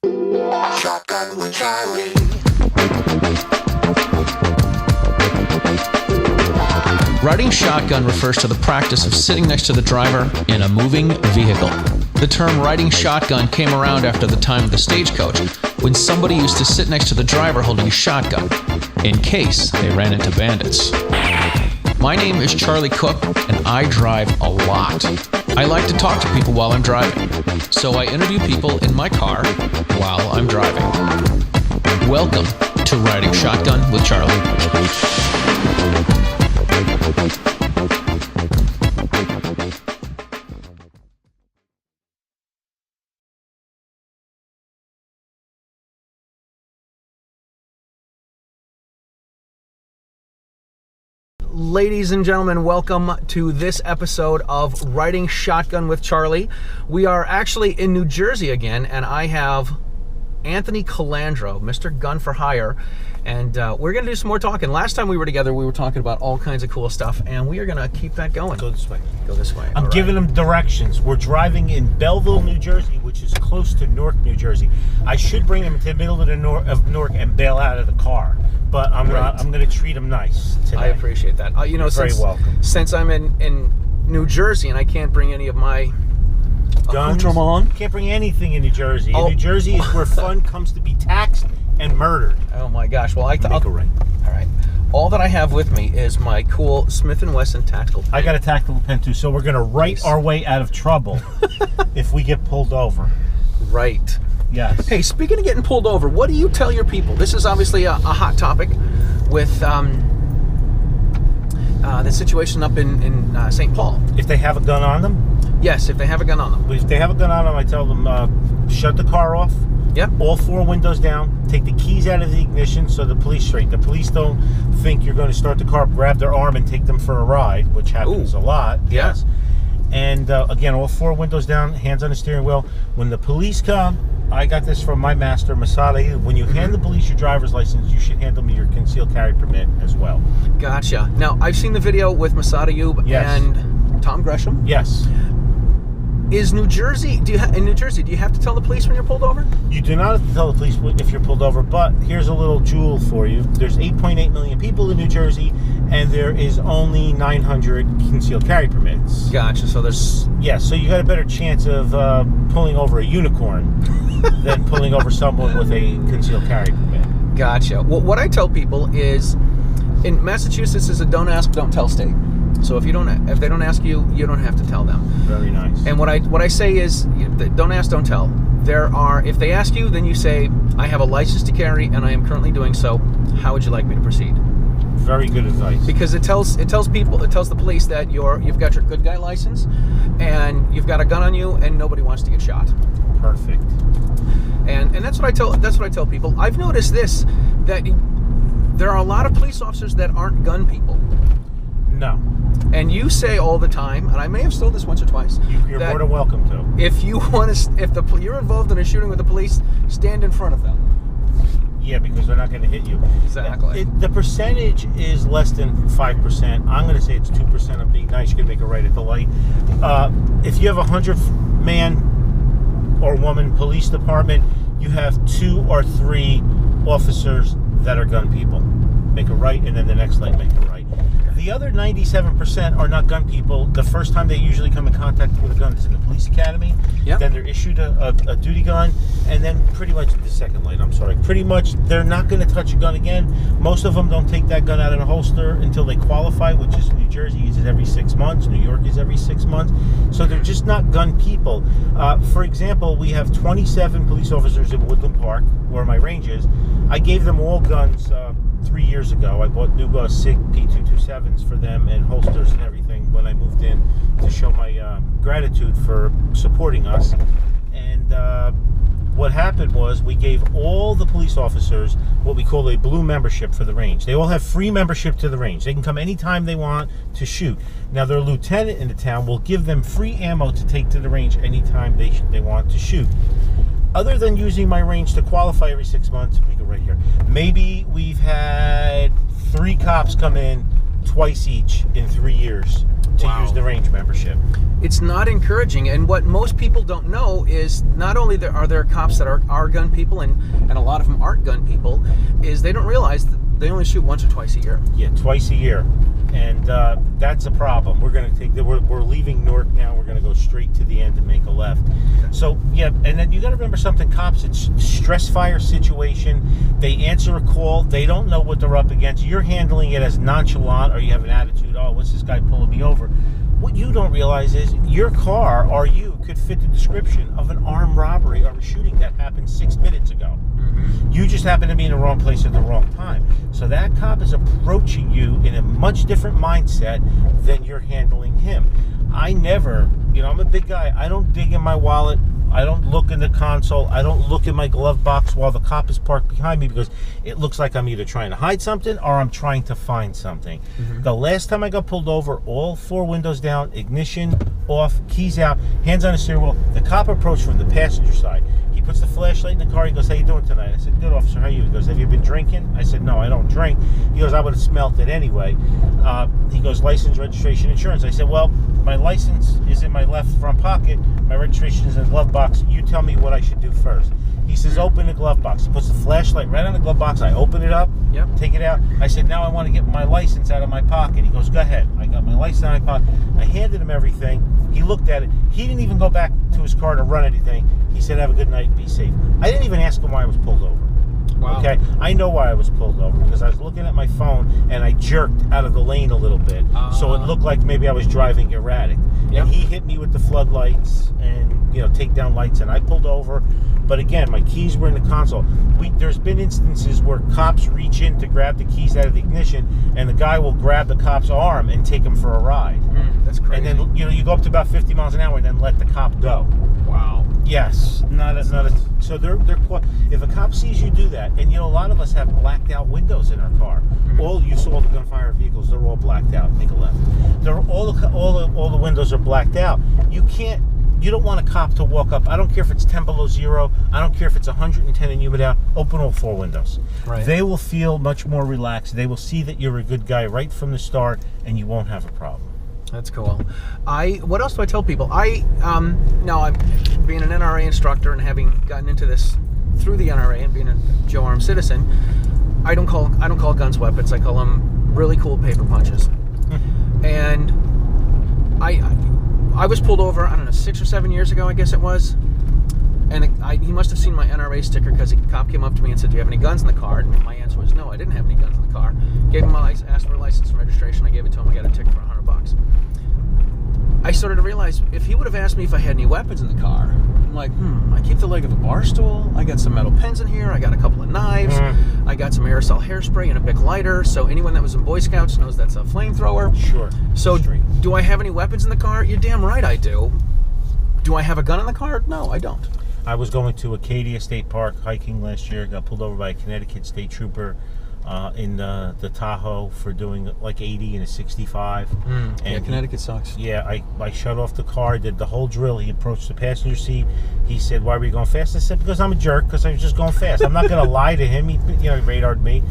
Shotgun with Charlie. Riding shotgun refers to the practice of sitting next to the driver in a moving vehicle. The term riding shotgun came around after the time of the stagecoach, when somebody used to sit next to the driver holding a shotgun, in case they ran into bandits. My name is Charlie Cook, and I drive a lot. I like to talk to people while I'm driving, so I interview people in my car while I'm driving. Welcome to Riding Shotgun with Charlie. Ladies and gentlemen, welcome to this episode of Riding Shotgun with Charlie. We are actually in New Jersey again, and I have Anthony Colandro, Mr. Gun for Hire, and we're going to do some more talking. Last time we were together, we were talking about all kinds of cool stuff, and we are going to keep that going. Go this way. Go this way. I'm giving them directions. We're driving in Belleville, New Jersey, which is close to Newark, New Jersey. I should bring them to the middle of Newark and bail out of the car, but I'm not. I'm going to treat them nice today. I appreciate that. You know, You're very welcome. Since I'm in New Jersey and I can't bring any of my guns. Can't bring anything in New Jersey. Oh. New Jersey is where fun comes to be taxed and murdered. Oh my gosh! Well, Make it right. All right. All that I have with me is my cool Smith & Wesson tactical pen. I got a tactical pen too, so we're going to write our way out of trouble if we get pulled over. Right. Yes. Hey, speaking of getting pulled over, what do you tell your people? This is obviously a hot topic with the situation up in St. Paul. If they have a gun on them? Yes, if they have a gun on them. If they have a gun on them, I tell them, shut the car off. Yep. All four windows down. Take the keys out of the ignition so the police straight. The police don't think you're going to start the car, grab their arm, and take them for a ride, which happens a lot. Yeah. Yes. And again, all four windows down, hands on the steering wheel. When the police come, I got this from my master, Masada. When you hand the police your driver's license, you should hand them your concealed carry permit as well. Gotcha. Now, I've seen the video with Masada Yub and Tom Gresham. Yes. Is New Jersey, in New Jersey, do you have to tell the police when you're pulled over? You do not have to tell the police if you're pulled over, but here's a little jewel for you. There's 8.8 million people in New Jersey, and there is only 900 concealed carry permits. Gotcha. So there's... Yeah, so you got a better chance of pulling over a unicorn than pulling over someone with a concealed carry permit. Gotcha. Well, what I tell people is, in Massachusetts, is a don't ask, don't tell state. So if they don't ask you, you don't have to tell them. Very nice. And what I say is, don't ask, don't tell. If they ask you, then you say, I have a license to carry, and I am currently doing so. How would you like me to proceed? Very good advice. Because it tells the police that you've got your good guy license, and you've got a gun on you, and nobody wants to get shot. Perfect. And that's what I tell people. I've noticed this, that there are a lot of police officers that aren't gun people. No. And you say all the time, and I may have told this once or twice. You're more than welcome to. If you're involved in a shooting with the police, stand in front of them. Yeah, because they're not going to hit you. Exactly. The percentage is less than 5%. I'm going to say it's 2%. I'm being nice. You can make it right at the light. If you have a 100-man or woman police department, you have 2 or 3 officers that are gun people. Make a right, and then the next light, make a right. The other 97% are not gun people. The first time they usually come in contact with a gun is in the police academy. Yep. Then they're issued a duty gun, and then pretty much the second light. Pretty much they're not going to touch a gun again. Most of them don't take that gun out of the holster until they qualify, which is New Jersey is every 6 months. New York is every 6 months. So they're just not gun people. For example, we have 27 police officers in Woodland Park, where my range is. I gave them all guns 3 years ago. I bought new SIG P227s for them and holsters and everything when I moved in to show my gratitude for supporting us. And what happened was we gave all the police officers what we call a blue membership for the range. They all have free membership to the range. They can come anytime they want to shoot. Now their lieutenant in the town will give them free ammo to take to the range anytime they want to shoot. Other than using my range to qualify every 6 months, we go right here. Maybe we've had 3 cops come in twice each in 3 years to use the range membership. It's not encouraging, and what most people don't know is not only are there cops that are gun people, and a lot of them aren't gun people, is they don't realize that they only shoot once or twice a year. Yeah, twice a year, and that's a problem. We're going to take we're leaving Newark now. We're going to go straight to the end and make a left. So yeah, and then you got to remember something, cops. It's stress fire situation. They answer a call. They don't know what they're up against. You're handling it as nonchalant, or you have an attitude. Oh, what's this guy pulling me over? What you don't realize is your car or you could fit the description of an armed robbery or a shooting that happened 6 minutes ago. You just happen to be in the wrong place at the wrong time. So that cop is approaching you in a much different mindset than you're handling him. I never, I'm a big guy. I don't dig in my wallet. I don't look in the console. I don't look in my glove box while the cop is parked behind me, because it looks like I'm either trying to hide something or I'm trying to find something. The last time I got pulled over, all 4 windows down, ignition off, keys out, hands on the steering wheel. The cop approached from the passenger side. He puts the flashlight in the car. He goes, "How you doing tonight?" I said, "Good, officer. How are you?" He goes, "Have you been drinking?" I said, "No, I don't drink." He goes, "I would have smelt it anyway." He goes, "License, registration, insurance." I said, "Well, my license is in my left front pocket. My registration is in the glove box. You tell me what I should do first." He says, "Open the glove box." He puts the flashlight right on the glove box. I open it up, take it out. I said, "Now I want to get my license out of my pocket." He goes, "Go ahead." I got my license out of my pocket. I handed him everything. He looked at it. He didn't even go back to his car to run anything. He said, "Have a good night, be safe." I didn't even ask him why I was pulled over. Wow. Okay, I know why I was pulled over, because I was looking at my phone and I jerked out of the lane a little bit, so it looked like maybe I was driving erratic. And he hit me with the floodlights and takedown lights, and I pulled over. But again, my keys were in the console. There's been instances where cops reach in to grab the keys out of the ignition, and the guy will grab the cop's arm and take him for a ride. That's crazy. And then you go up to about 50 miles an hour and then let the cop go. Wow. Yes, so they're if a cop sees you do that, and a lot of us have blacked out windows in our car. You saw the gunfire vehicles; they're all blacked out. Take a left. They're all the windows are blacked out. You don't want a cop to walk up. I don't care if it's 10 below zero. I don't care if it's 110 and humid out. Open all 4 windows. Right. They will feel much more relaxed. They will see that you're a good guy right from the start, and you won't have a problem. That's cool. What else do I tell people? Now I'm being an NRA instructor and having gotten into this through the NRA and being a Joe Armed citizen, I don't call guns weapons. I call them really cool paper punches. And I was pulled over, I don't know, 6 or 7 years ago, I guess it was. And he must have seen my NRA sticker, because a cop came up to me and said, "Do you have any guns in the car?" And my answer was no, I didn't have any guns in the car. Gave him asked for a license and registration. I gave it to him. I got a ticket for $100. I started to realize, if he would have asked me if I had any weapons in the car, I'm like, I keep the leg of a bar stool. I got some metal pens in here. I got a couple of knives. I got some aerosol hairspray and a Bic lighter. So anyone that was in Boy Scouts knows that's a flamethrower. Sure. So do I have any weapons in the car? You're damn right I do. Do I have a gun in the car? No, I don't. I was going to Acadia State Park hiking last year. Got pulled over by a Connecticut state trooper in the Tahoe for doing like 80 and a 65. And Connecticut sucks. Yeah, I shut off the car, did the whole drill. He approached the passenger seat. He said, "Why were you going fast?" I said, "Because I'm a jerk, because I was just going fast." I'm not going to lie to him. He radared me.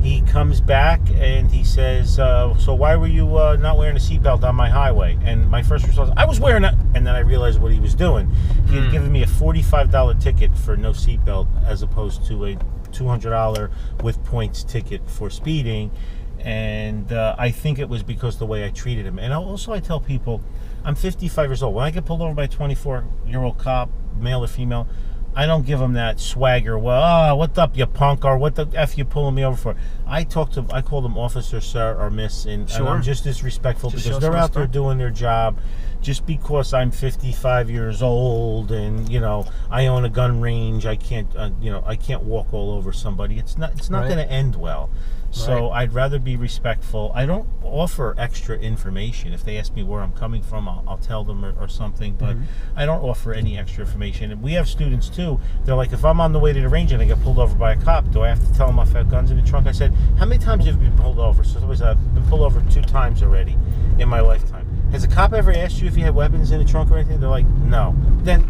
He comes back and he says, "So why were you not wearing a seatbelt on my highway?" And my first response, "I was wearing it." And then I realized what he was doing. He had given me a $45 ticket for no seatbelt, as opposed to a $200 with points ticket for speeding. And I think it was because the way I treated him. And also I tell people, I'm 55 years old. When I get pulled over by a 24-year-old cop, male or female, I don't give them that swagger. Well, what up, you punk, or what the F you pulling me over for? I call them officer, sir, or miss, and I'm just as respectful, because they're out there doing their job. Just because I'm 55 years old and I own a gun range, I can't I can't walk all over somebody. It's not going to end well. So I'd rather be respectful. I don't offer extra information. If they ask me where I'm coming from, I'll tell them or something, but I don't offer any extra information. And we have students too. They're like, if I'm on the way to the range and I get pulled over by a cop, do I have to tell them I've had guns in the trunk? I said, "How many times have you been pulled over?" So I've been pulled over 2 times already in my lifetime. Has a cop ever asked you if you had weapons in the trunk or anything? They're like, "No." Then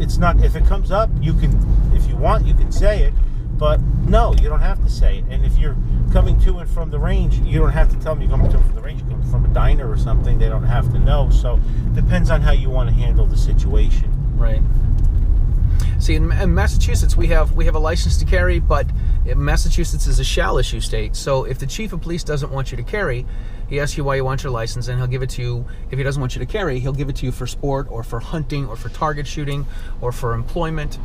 it's not. If it comes up, if you want, you can say it. But no, you don't have to say it. And if you're coming to and from the range, you don't have to tell them you're coming to and from the range. You're coming from a diner or something. They don't have to know. So depends on how you want to handle the situation. Right. See, in Massachusetts, we have a license to carry, but Massachusetts is a shall issue state. So if the chief of police doesn't want you to carry, he asks you why you want your license, and he'll give it to you. If he doesn't want you to carry, he'll give it to you for sport or for hunting or for target shooting or for employment.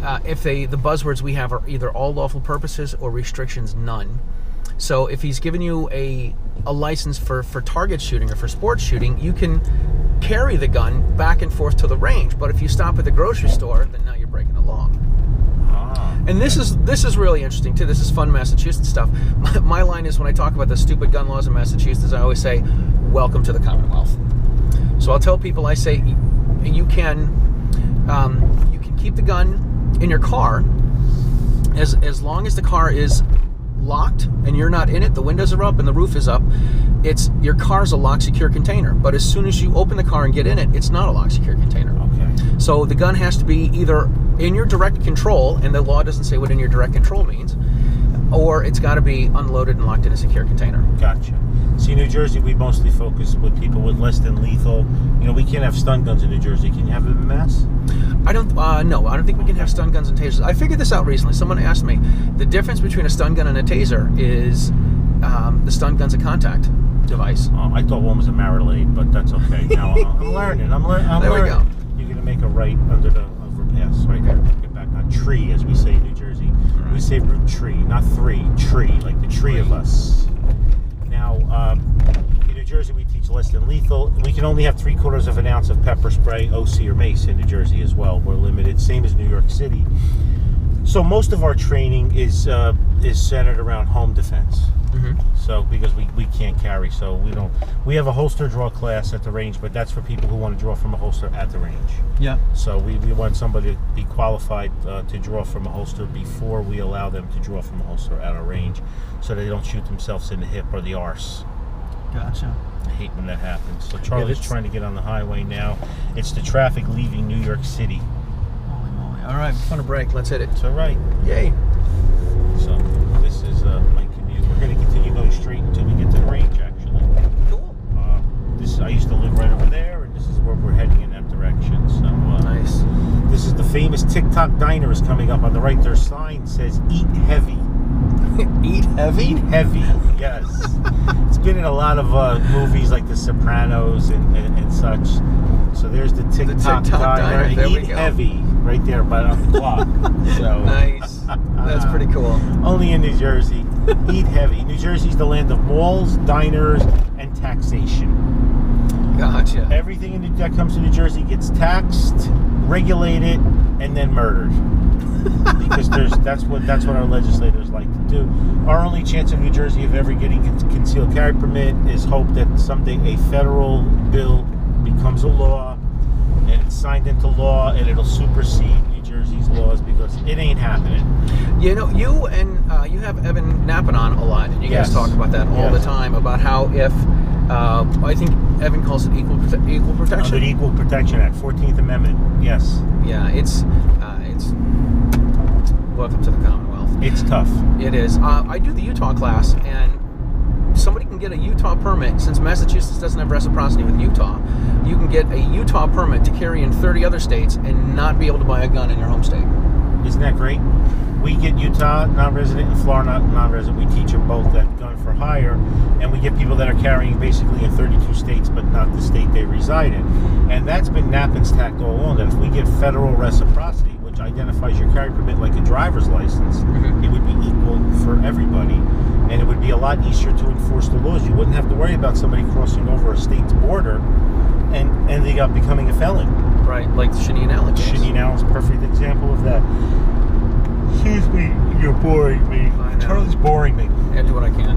The buzzwords we have are either all lawful purposes or restrictions none. So if he's given you a license for target shooting or for sports shooting, you can carry the gun back and forth to the range. But if you stop at the grocery store, then now you're breaking the law. And this is really interesting too. This is fun Massachusetts stuff. My line is, when I talk about the stupid gun laws in Massachusetts, I always say, "Welcome to the Commonwealth." So I'll tell people, I say, you can keep the gun in your car as long as the car is locked and you're not in it, the windows are up and the roof is up. Your car's a lock secure container. But as soon as you open the car and get in it, it's not a lock secure container. Okay. So the gun has to be either in your direct control, and the law doesn't say what in your direct control means, or it's got to be unloaded and locked in a secure container. Gotcha. See, New Jersey, we mostly focus with people with less than lethal. We can't have stun guns in New Jersey. Can you have them in Mass? No, I don't think we can have stun guns and tasers. I figured this out recently. Someone asked me, the difference between a stun gun and a taser is the stun gun's a contact device. I thought one was a Marilade, but that's okay. Now I'm learning. I'm learning. There we go. You're going to make a right under the overpass right there. Get back on tree, as we say in New Jersey. Right. We say root tree, not tree, like the tree of us. Now, in New Jersey, we teach less than lethal. We can only have 3/4 of an ounce of pepper spray, OC, or mace in New Jersey as well. We're limited, same as New York City. So most of our training is centered around home defense. Mm-hmm. So because we can't carry, so we have a holster draw class at the range, but that's for people who want to draw from a holster at the range. Yeah. So we want somebody to be qualified to draw from a holster before we allow them to draw from a holster at a range, so they don't shoot themselves in the hip or the arse. Gotcha. I hate when that happens. So Charlie's trying to get on the highway now. It's the traffic leaving New York City. Holy moly. All right, on a break. Let's hit it. It's all right. Yay. So this is my commute. We're going to continue going straight until we get to the range, actually. Cool. I used to live right over there, and this is where we're heading in that direction. So nice. This is the famous Tick Tock Diner is coming up on the right. Their sign says "Eat Heavy." Eat heavy? Eat heavy, yes. It's been in a lot of movies like The Sopranos and such. So there's the Tick Tock Diner. There Eat heavy, right there, but on the clock. So nice. That's pretty cool. Only in New Jersey. Eat heavy. New Jersey's the land of malls, diners, and taxation. Gotcha. Everything that comes to New Jersey gets taxed, regulated, and then murdered. Because that's what our legislators like to do. Our only chance in New Jersey of ever getting a concealed carry permit is hope that someday a federal bill becomes a law and it's signed into law and it'll supersede New Jersey's laws, because it ain't happening. You have Evan Knappen on a lot, and you guys talk about that all the time, about how if I think Evan calls it equal protection. Under the Equal Protection Act, 14th Amendment. Yes. Yeah, it's welcome to the Commonwealth. It's tough. It is. I do the Utah class, and somebody can get a Utah permit. Since Massachusetts doesn't have reciprocity with Utah, you can get a Utah permit to carry in 30 other states and not be able to buy a gun in your home state. Isn't that great? We get Utah non-resident and Florida non-resident. We teach them both that gun for hire, and we get people that are carrying basically in 32 states, but not the state they reside in. And that's been Knappen's tact all along, that if we get federal reciprocity, which identifies your carry permit like a driver's license, it would be equal for everybody, and it would be a lot easier to enforce the laws. You wouldn't have to worry about somebody crossing over a state's border and ending up becoming a felon. Right, like the Shaneen Allen case. Shaneen Allen's a perfect example of that. Excuse me, you're boring me. Charlie's boring me. Yeah, do what I can.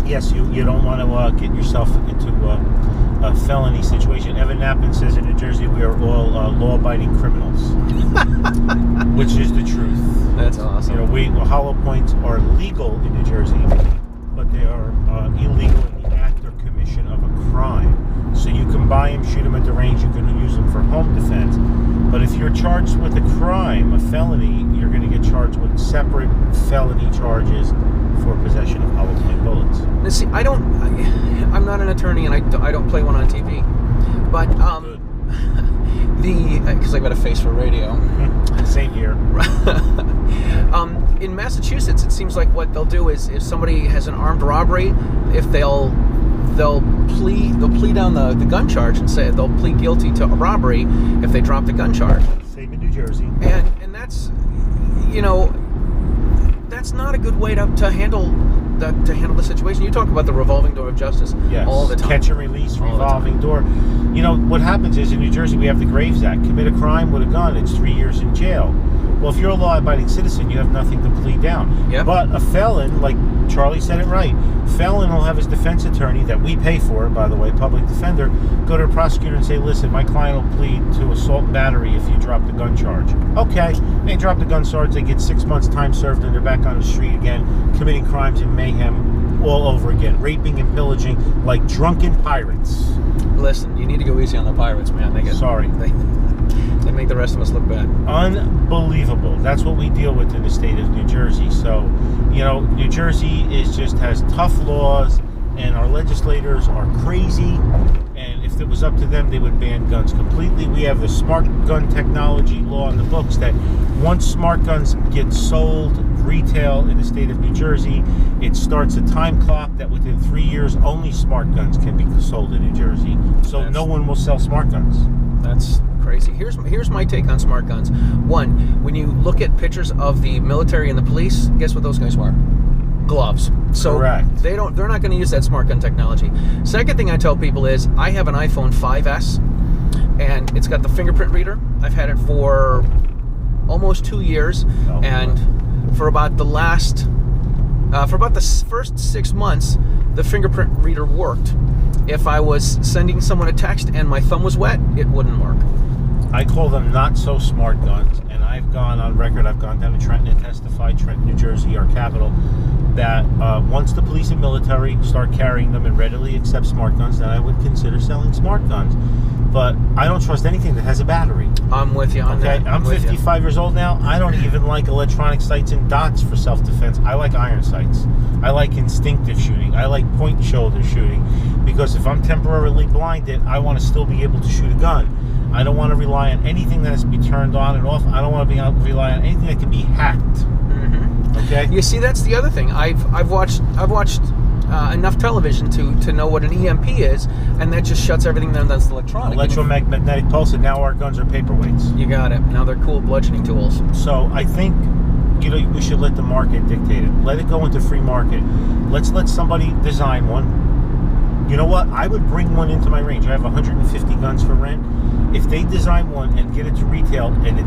Yes, you don't want to get yourself into a felony situation. Evan Knappen says in New Jersey we are all law-abiding criminals, which is the truth. That's awesome. Hollow points are legal in New Jersey, but they are illegal in the act or commission of a crime. So you can buy them, shoot them at the range, you can use them for home defense, But if you're charged with a crime, a felony, you're going to get charged with separate felony charges for possession of hollow point bullets. Now, see, I'm not an attorney, and I don't play one on TV. But because I got a face for radio. Same here. In Massachusetts, it seems like what they'll do is if somebody has an armed robbery, if they'll plead down the gun charge and say they'll plead guilty to a robbery if they drop the gun charge. Same in New Jersey. And that's, that's not a good way to handle the situation. You talk about the revolving door of justice all the time. Catch and release, revolving door. What happens is in New Jersey we have the Graves Act. Commit a crime with a gun, it's 3 years in jail. Well, if you're a law-abiding citizen, you have nothing to plead down. Yep. But a felon, like Charlie said it right, felon will have his defense attorney, that we pay for, by the way, public defender, go to a prosecutor and say, listen, my client will plead to assault and battery if you drop the gun charge. Okay, they drop the gun charge, they get 6 months time served, and they're back on the street again, committing crimes and mayhem all over again, raping and pillaging like drunken pirates. Listen, you need to go easy on the pirates, man. They make the rest of us look bad. Unbelievable. That's what we deal with in the state of New Jersey. So, New Jersey has tough laws, and our legislators are crazy. And if it was up to them, they would ban guns completely. We have the smart gun technology law in the books that once smart guns get sold retail in the state of New Jersey, it starts a time clock that within 3 years only smart guns can be sold in New Jersey. So no one will sell smart guns. That's crazy. Here's my take on smart guns. One, when you look at pictures of the military and the police, guess what those guys wear? Gloves. So correct. They're not going to use that smart gun technology. Second thing I tell people is I have an iPhone 5S, and it's got the fingerprint reader. I've had it for almost 2 years, and for about the first 6 months, the fingerprint reader worked. If I was sending someone a text and my thumb was wet, it wouldn't work. I call them not so smart guns, and I've gone on record, I've gone down to Trenton and testified, Trenton, New Jersey, our capital, that once the police and military start carrying them and readily accept smart guns, then I would consider selling smart guns. But I don't trust anything that has a battery. I'm with you on that. I'm 55 years old now. I don't even like electronic sights and dots for self-defense. I like iron sights. I like instinctive shooting. I like point and shoulder shooting. Because if I'm temporarily blinded, I want to still be able to shoot a gun. I don't want to rely on anything that has to be turned on and off. I don't want to rely on anything that can be hacked. Mm-hmm. Okay? You see, that's the other thing. I've watched enough television to know what an EMP is, and that just shuts everything down that's electronic. Electromagnetic pulse, and now our guns are paperweights. You got it. Now they're cool bludgeoning tools. So I think, we should let the market dictate it. Let it go into free market. Let's let somebody design one. You know what? I would bring one into my range. I have 150 guns for rent. If they design one and get it to retail, and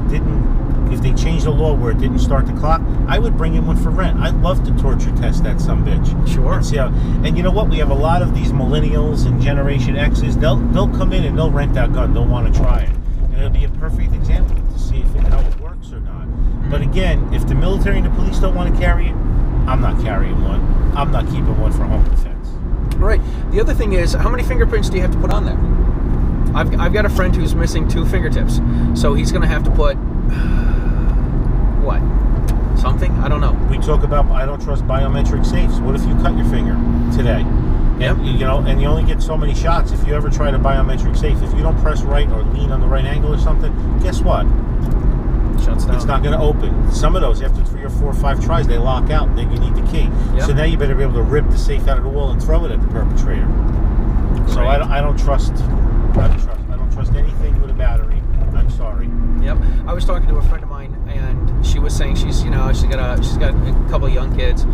if they change the law where it didn't start the clock, I would bring in one for rent. I'd love to torture test that sumbitch. Sure. And see how. And you know what? We have a lot of these millennials and Generation X's. They'll come in and they'll rent that gun. They'll want to try it, and it'll be a perfect example to see how it works or not. But again, if the military and the police don't want to carry it, I'm not carrying one. I'm not keeping one for home defense. Right. The other thing is, how many fingerprints do you have to put on there? I've got a friend who's missing 2 fingertips, so he's going to have to put what? Something? I don't know. We talk about I don't trust biometric safes. What if you cut your finger today? Yep. And you only get so many shots. If you ever try to biometric safe, if you don't press right or lean on the right angle or something, guess what? Shuts down. It's not going to open. Some of those, after 3 or 4 or 5 tries, they lock out, and then you need the key. Yep. So now you better be able to rip the safe out of the wall and throw it at the perpetrator. Great. So I don't trust anything with a battery. I'm sorry. Yep. I was talking to a friend of mine, and she was saying she's got a couple of young kids,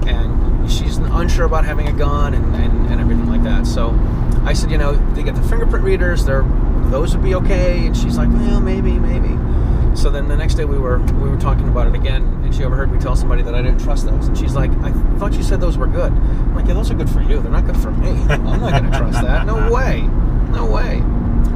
and she's unsure about having a gun and everything like that. So I said, they get the fingerprint readers. Those would be okay. And she's like, well, maybe. So then the next day we were talking about it again, and she overheard me tell somebody that I didn't trust those. And she's like, I thought you said those were good. I'm like, yeah, those are good for you. They're not good for me. I'm not going to trust that. No way.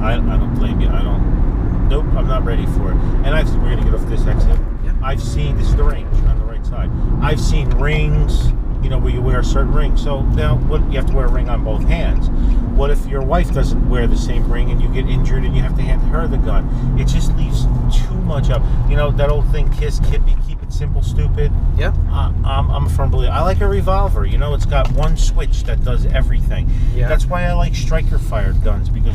I don't blame you. Nope, I'm not ready for it. And we're going to get off this exit. Yep. I've seen, this is the range on the right side. I've seen rings, where you wear a certain ring. So now, you have to wear a ring on both hands. What if your wife doesn't wear the same ring and you get injured and you have to hand her the gun? It just leaves too much up. That old thing, kiss, keep it simple, stupid. Yeah. I'm a firm believer. I like a revolver. It's got one switch that does everything. Yeah. That's why I like striker-fired guns, because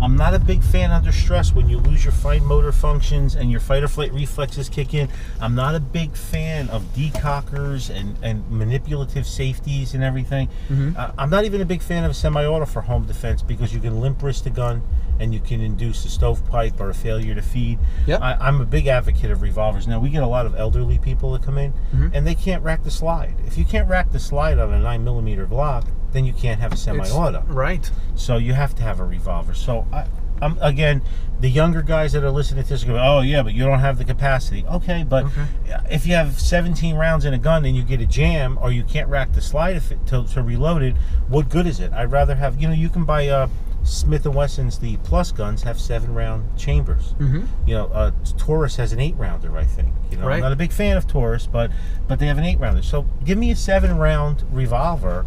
I'm not a big fan under stress when you lose your fine motor functions and your fight or flight reflexes kick in. I'm not a big fan of decockers and manipulative safeties and everything. I'm not even a big fan of a semi-auto for home defense, because you can limp wrist a gun and you can induce a stovepipe or a failure to feed. Yep. I'm a big advocate of revolvers. Now, we get a lot of elderly people that come in and they can't rack the slide. If you can't rack the slide on a 9mm Glock, then you can't have a semi-auto. Right. So you have to have a revolver. So I'm again, the younger guys that are listening to this go, oh yeah, but you don't have the capacity. Okay, but if you have 17 rounds in a gun and you get a jam, or you can't rack the slide to reload it, what good is it? I'd rather have, you can buy Smith & Wesson's, the plus guns have 7-round chambers. Taurus has an 8-rounder, I think. Right. I'm not a big fan of Taurus, but they have an 8-rounder. So give me a 7-round revolver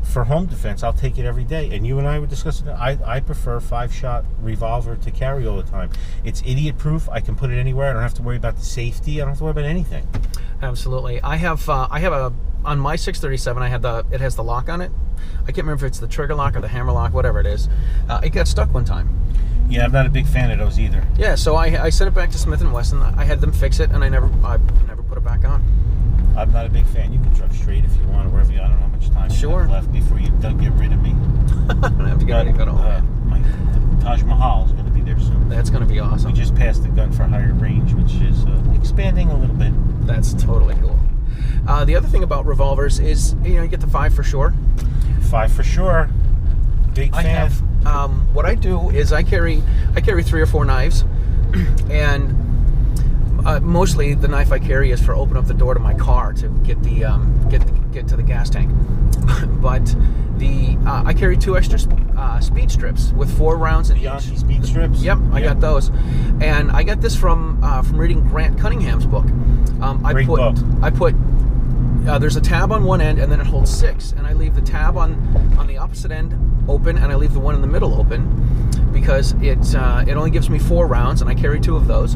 for home defense. I'll take it every day. And you and I were discussing, I prefer 5-shot revolver to carry all the time. It's idiot proof. I can put it anywhere. I don't have to worry about the safety. I don't have to worry about anything. Absolutely. I have on my 637, it has the lock on it. I can't remember if it's the trigger lock or the hammer lock, whatever it is. It got stuck one time. Yeah, I'm not a big fan of those either. Yeah, so I sent it back to Smith & Wesson. I had them fix it, and I never put it back on. I'm not a big fan. You can drive straight if you want, or wherever I don't know how much time you have left before you get rid of me. I don't have to get ready to go to home. My Taj Mahal is going to be there soon. That's going to be awesome. We just passed the gun for higher range, which is expanding a little bit. That's totally cool. The other thing about revolvers is, you get the 5 for sure. 5 for sure. Big fan. What I do is I carry 3 or 4 knives, and mostly the knife I carry is for opening up the door to my car to get to the gas tank. But I carry 2 extra speed strips with 4 rounds in each. Speed strips. Yep, I got those, and I got this from reading Grant Cunningham's book. Great book. I put there's a tab on one end, and then it holds 6, and I leave the tab on the opposite end open, and I leave the one in the middle open, because it only gives me 4 rounds, and I carry 2 of those,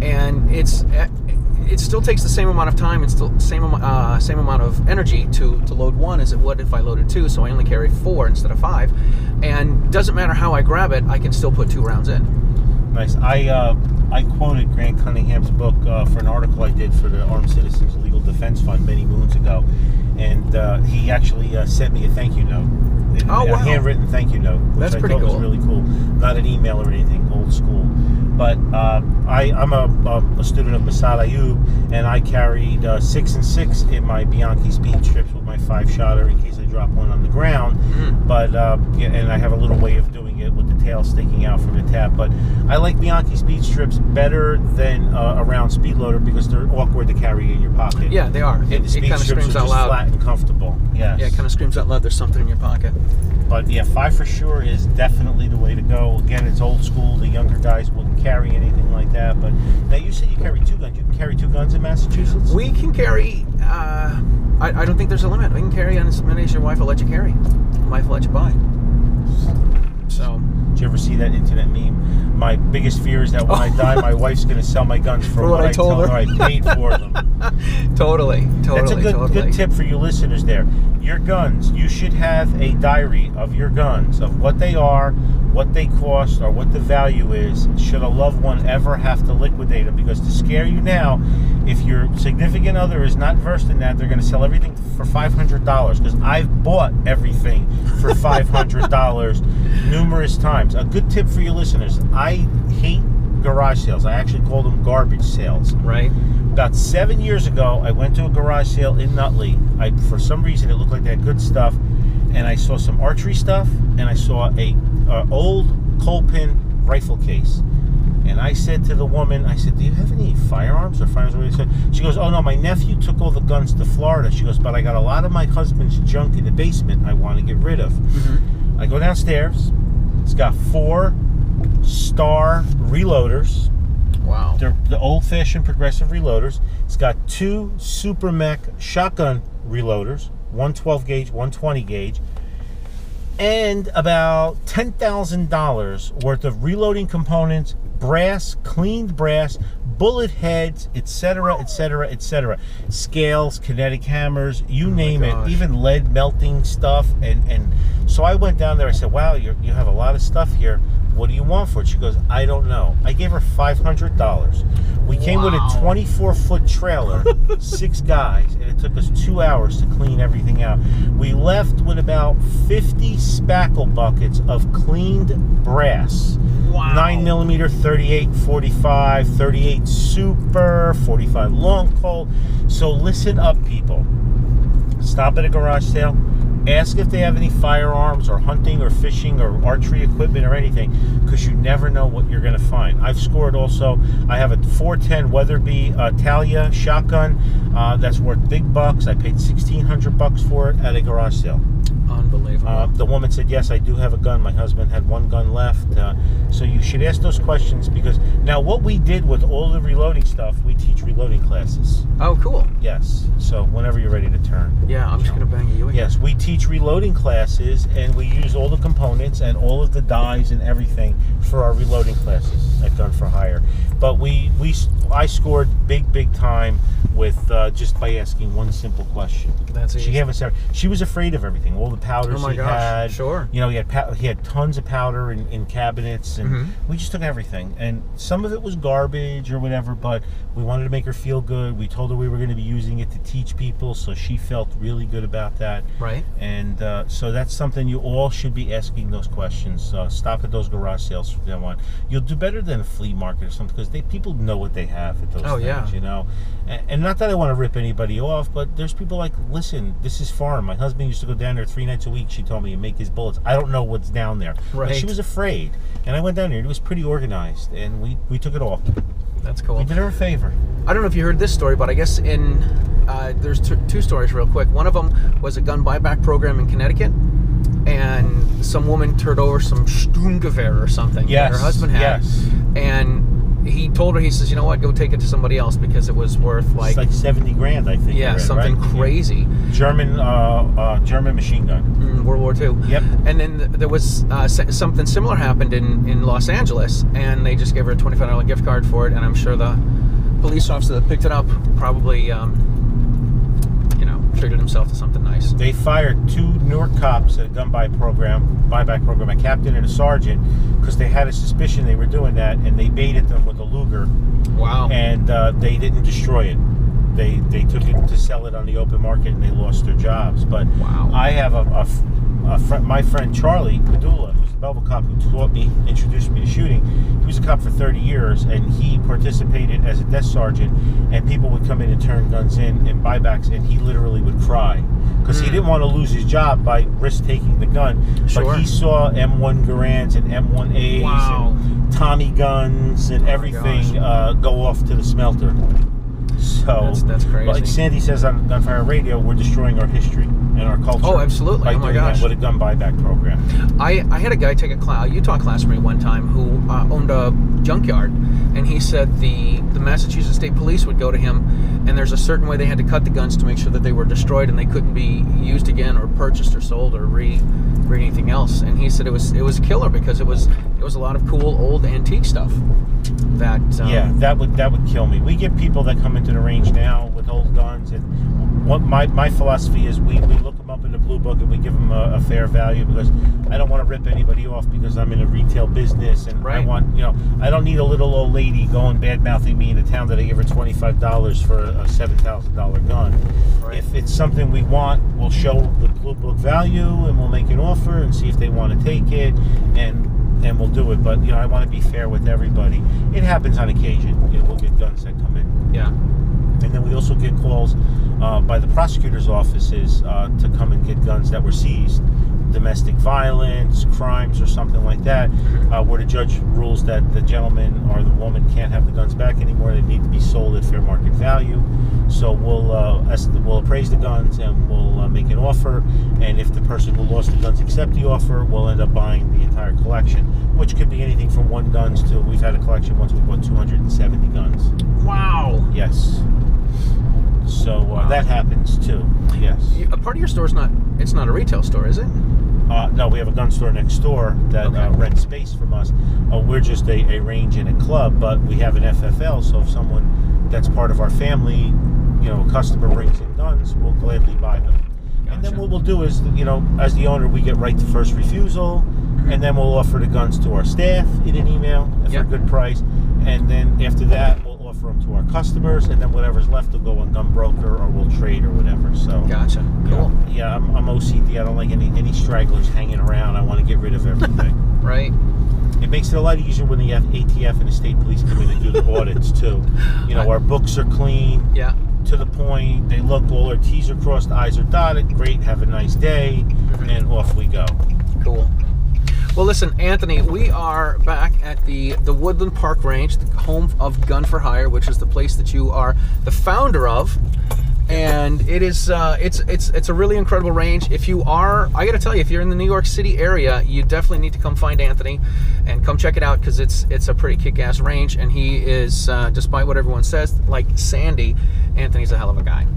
and it still takes the same amount of time and still same amount of energy to load 1 as it would if I loaded 2. So I only carry 4 instead of 5, and doesn't matter how I grab it, I can still put 2 rounds in. Nice. I quoted Grant Cunningham's book for an article I did for the Armed Citizens Legal Defense Fund many moons ago, and he actually sent me a thank you note. A handwritten thank you note, which That's pretty I thought was really cool. Not an email or anything, old school. But I'm a student of Masad Ayub, and I carried 6 and 6 in my Bianchi speed strips with my 5-shotter in case I drop one on the ground. But and I have a little way of doing it with the tail sticking out from the tab. But I like Bianchi speed strips better than a round speed loader, because they're awkward to carry in your pocket. Yeah, they are. And the speed kind of strips screams are out just loud. flat and comfortable. Yes. Yeah, it kind of screams out loud. There's something in your pocket. But yeah, 5 for sure is definitely the way to go. Again, it's old school. The younger guys wouldn't carry anything like that. But now you said you carry 2 guns. You can carry 2 guns in Massachusetts? We can carry. I don't think there's a limit. We can carry on as many as your wife will let you carry. Your wife will let you buy. So. Did you ever see that internet meme? My biggest fear is that when I die, my wife's going to sell my guns for what I told her I paid for them. Totally. That's a good tip for you listeners there. Your guns, you should have a diary of your guns, of what they are, what they cost, or what the value is, should a loved one ever have to liquidate them. Because to scare you now, if your significant other is not versed in that, they're going to sell everything for $500. Because I've bought everything for $500 numerous times. A good tip for you listeners, I hate garage sales. I actually call them garbage sales. Right. About 7 years ago, I went to a garage sale in Nutley. For some reason, it looked like they had good stuff, and I saw some archery stuff, and I saw a old Colpin rifle case. And I said to the woman, I said, do you have any firearms or firearms? She goes, oh no, my nephew took all the guns to Florida. She goes, but I got a lot of my husband's junk in the basement I want to get rid of. Mm-hmm. I go downstairs. It's got 4 Star reloaders, Wow. They're the old-fashioned progressive reloaders. It's got 2 Super Mech shotgun reloaders, one 12 gauge, one 20 gauge, and about $10,000 worth of reloading components, brass, cleaned brass, bullet heads, etc., etc., etc. Scales, kinetic hammers, you name it, even lead melting stuff. And so I went down there. I said, wow, you have a lot of stuff here. What do you want for it? She goes, I don't know. I gave her $500. We came with a 24-foot trailer, 6 guys, and it took us 2 hours to clean everything out. We left with about 50 spackle buckets of cleaned brass. Wow. 9mm, 38, 45, 38 super, 45 long cold. So listen up, people. Stop at a garage sale. Ask if they have any firearms or hunting or fishing or archery equipment or anything, because you never know what you're going to find. I've scored also. I have a 410 Weatherby Talia shotgun that's worth big bucks. I paid $1,600 for it at a garage sale. Unbelievable. The woman said, yes, I do have a gun. My husband had 1 gun left. So you should ask those questions, because now what we did with all the reloading stuff, we teach reloading classes. Oh, cool. Yes. So whenever you're ready to turn. Yeah, I'm just going to bang you in. Yes, we teach reloading classes, and we use all the components and all of the dies and everything for our reloading classes at Gun for Hire. But I scored big time with just by asking one simple question. That's easy. She gave us she was afraid of everything, all the powders he had. Sure. You know, he had tons of powder in cabinets, and we just took everything. And some of it was garbage or whatever, but we wanted to make her feel good. We told her we were going to be using it to teach people, so she felt really good about that. Right. And so that's something you all should be asking those questions. Stop at those garage sales from now on. You'll do better than a flea market or something, because people know what they have at those things, you know. And not that I want to rip anybody off, but there's people like, listen, this is farm. My husband used to go down there 3 nights a week, she told me, and make his bullets. I don't know what's down there. Right. But she was afraid. And I went down there, and it was pretty organized, and we took it all. That's cool. We did her a favor. I don't know if you heard this story, but I guess there's 2 stories real quick. One of them was a gun buyback program in Connecticut, and some woman turned over some Sturmgewehr or something that her husband had. Yes. And he told her, he says, you know what, go take it to somebody else, because it was worth it's like 70 grand, I think. Yeah, something crazy. German machine gun. World War II. Yep. And then there was something similar happened in Los Angeles, and they just gave her a $25 gift card for it, and I'm sure the police officer that picked it up probably treated himself to something nice. They fired 2 Newark cops at a gun buyback program, a captain and a sergeant, because they had a suspicion they were doing that, and they baited them with a Luger. Wow. And they didn't destroy it. They took it to sell it on the open market, and they lost their jobs. But wow. I have my friend Charlie Padula, who's the Belleville cop who introduced me to shooting. He was a cop for 30 years, and he participated as a desk sergeant, and people would come in and turn guns in buybacks, and he literally would cry, because he didn't want to lose his job by risk taking the gun. Sure. But he saw M1 Garands and M1As and Tommy guns and everything go off to the smelter. So that's crazy. Like Sandy says on Gunfire Radio, we're destroying our history and our culture. Oh, absolutely. By doing that with a gun buyback program. I had a guy take a Utah class from me one time who owned a junkyard, and he said the Massachusetts State Police would go to him, and there's a certain way they had to cut the guns to make sure that they were destroyed and they couldn't be used again or purchased or sold or read anything else. And he said it was killer, because it was a lot of cool old antique stuff. That would kill me. We get people that come into the range now with old guns, and what my philosophy is, we look them up in the blue book and we give them a fair value, because I don't want to rip anybody off, because I'm in a retail business, and I want, I don't need a little old lady going bad-mouthing me in a town that I give her $25 for a $7,000 gun. Right. If it's something we want, we'll show the blue book value, and we'll make an offer and see if they want to take it, and we'll do it. But I want to be fair with everybody. It happens on occasion. We'll get guns that come in. Yeah. And then we also get calls by the prosecutor's offices to come and get guns that were seized domestic violence, crimes, or something like that, where the judge rules that the gentleman or the woman can't have the guns back anymore. They need to be sold at fair market value. So we'll appraise the guns and we'll make an offer. And if the person who lost the guns accept the offer, we'll end up buying the entire collection, which could be anything from 1 guns to, we've had a collection once we bought 270 guns. Wow. Yes. So that happens too. Yes. A part of your store's it's not a retail store, is it? No, we have a gun store next door that rents space from us. We're just a range and a club, but we have an FFL, so if someone that's part of our family, a customer brings in guns, we'll gladly buy them. Gotcha. And then what we'll do is, as the owner, we get right to first refusal, and then we'll offer the guns to our staff in an email for a good price, and then after that, we'll offer them to our customers, and then whatever's left will go on gun broker or we'll trade or whatever. So gotcha. Cool. Yeah, I'm OCD. I don't like any stragglers hanging around. I want to get rid of everything. Right. It makes it a lot easier when the ATF and the state police come in and do the audits too. Our books are clean. Yeah. To the point. They look, all our T's are crossed, I's are dotted. Great. Have a nice day, and off we go. Cool. Well, listen, Anthony, we are back at the Woodland Park Range, the home of Gun for Hire, which is the place that you are the founder of. And it is it's a really incredible range. I got to tell you, if you're in the New York City area, you definitely need to come find Anthony and come check it out, because it's a pretty kick-ass range, and he is, despite what everyone says, like Sandy, Anthony's a hell of a guy.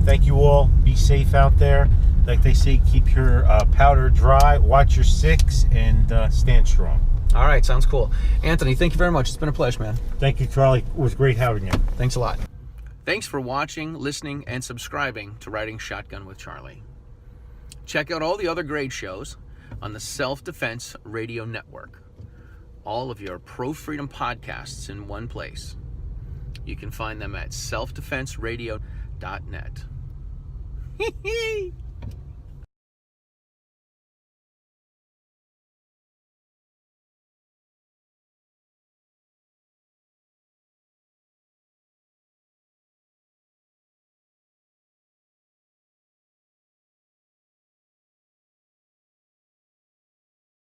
Thank you all. Be safe out there. Like they say, keep your powder dry, watch your six, and stand strong. All right, sounds cool. Anthony, thank you very much. It's been a pleasure, man. Thank you, Charlie. It was great having you. Thanks a lot. Thanks for watching, listening, and subscribing to Riding Shotgun with Charlie. Check out all the other great shows on the Self-Defense Radio Network. All of your pro-freedom podcasts in one place. You can find them at selfdefenseradio.net.